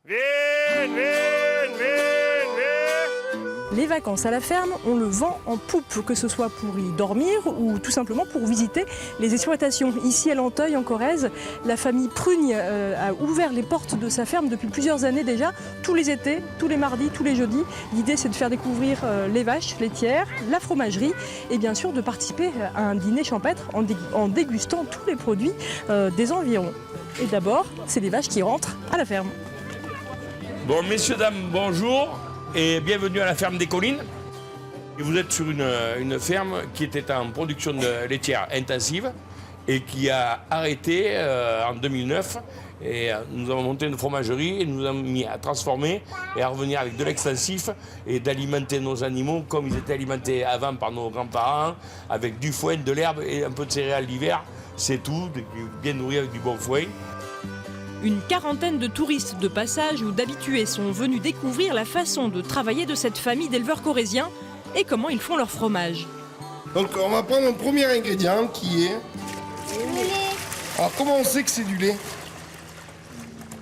Viens, viens, viens, viens. Les vacances à la ferme, on le vend en poupe, que ce soit pour y dormir ou tout simplement pour visiter les exploitations. Ici à Lanteuil, en Corrèze, la famille Prugne a ouvert les portes de sa ferme depuis plusieurs années déjà, tous les étés, tous les mardis, tous les jeudis. L'idée, c'est de faire découvrir les vaches laitières, la fromagerie et bien sûr de participer à un dîner champêtre en dégustant tous les produits des environs. Et d'abord, c'est les vaches qui rentrent à la ferme. Bon, messieurs, dames, bonjour et bienvenue à la ferme des Collines. Et vous êtes sur une ferme qui était en production de laitière intensive et qui a arrêté en 2009. Et nous avons monté une fromagerie et nous avons mis à transformer et à revenir avec de l'extensif et d'alimenter nos animaux comme ils étaient alimentés avant par nos grands-parents, avec du foin, de l'herbe et un peu de céréales l'hiver. C'est tout, bien nourri avec du bon foin. Une quarantaine de touristes de passage ou d'habitués sont venus découvrir la façon de travailler de cette famille d'éleveurs corréziens et comment ils font leur fromage. Donc on va prendre un premier ingrédient qui est... Du lait. Alors comment on sait que c'est du lait?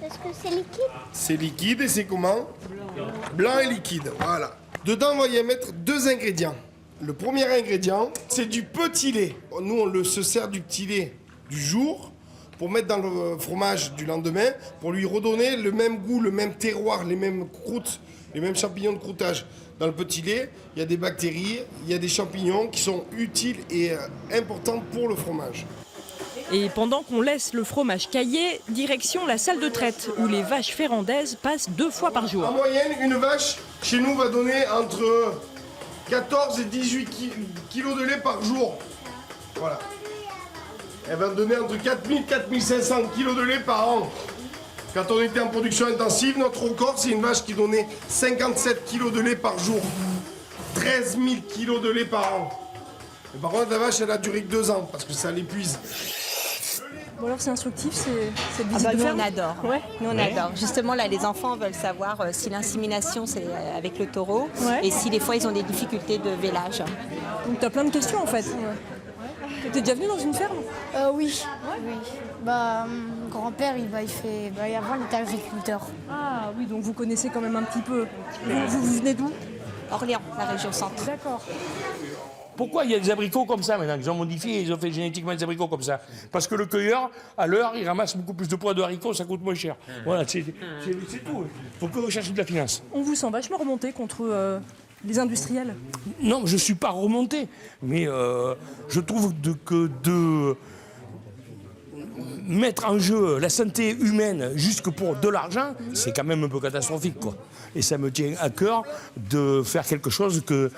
Parce que c'est liquide. C'est liquide et c'est comment? Blanc et liquide, voilà. Dedans on va y mettre deux ingrédients. Le premier ingrédient, c'est du petit lait. Nous on se sert du petit lait du jour pour mettre dans le fromage du lendemain, pour lui redonner le même goût, le même terroir, les mêmes croûtes, les mêmes champignons de croûtage. Dans le petit lait, il y a des bactéries, il y a des champignons qui sont utiles et importants pour le fromage. Et pendant qu'on laisse le fromage cailler, direction la salle de traite où les vaches ferrandaises passent 2 fois par En jour. moyenne, une vache, chez nous, va donner entre 14 et 18 kilos de lait par jour. Voilà. Elle va donner entre 4000 et 4500 kilos de lait par an. Quand on était en production intensive, notre record, c'est une vache qui donnait 57 kilos de lait par jour. 13 000 kilos de lait par an. Et par contre, la vache, elle a duré que 2 ans, parce que ça l'épuise. Bon alors c'est instructif, cette Ah visite bah, de nous ferme. on adore. Ouais. Nous on adore. Justement là les enfants veulent savoir si l'insémination c'est avec le taureau Ouais. et si des fois ils ont des difficultés de vélage. Donc t'as plein de questions en fait. T'es déjà venu dans une ferme? Oui. Oui. Mon grand-père, avant, il était agriculteur. Ah oui, donc vous connaissez quand même un petit peu. Vous venez d'où? Orléans, la région centre. D'accord. Pourquoi il y a des abricots comme ça maintenant? Ils ont modifié, ils ont fait génétiquement des abricots comme ça. Parce que le cueilleur, à l'heure, il ramasse beaucoup plus de poids de haricots, ça coûte moins cher. Voilà, c'est tout. Il faut que vous cherchiez de la finance. On vous sent vachement remonté contre les industriels. Non, je ne suis pas remonté, mais je trouve que de mettre en jeu la santé humaine jusque pour de l'argent, c'est quand même un peu catastrophique, quoi. Et ça me tient à cœur de faire quelque chose que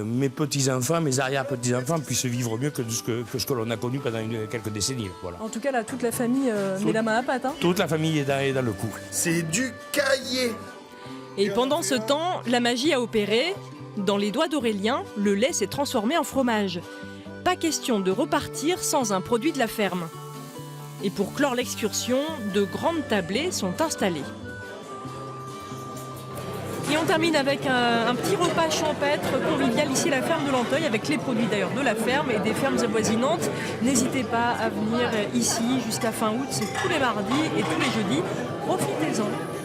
mes petits-enfants, mes arrière-petits-enfants puissent vivre mieux que ce que l'on a connu pendant quelques décennies. Voilà. En tout cas, là, toute la famille met la main à la pâte. Hein. Toute la famille est dans le coup. C'est du caillé. Et pendant ce temps, la magie a opéré. Dans les doigts d'Aurélien, le lait s'est transformé en fromage. Pas question de repartir sans un produit de la ferme. Et pour clore l'excursion, de grandes tablées sont installées. Et on termine avec un petit repas champêtre convivial ici à la ferme de Lanteuil, avec les produits d'ailleurs de la ferme et des fermes avoisinantes. N'hésitez pas à venir ici jusqu'à fin août, c'est tous les mardis et tous les jeudis. Profitez-en.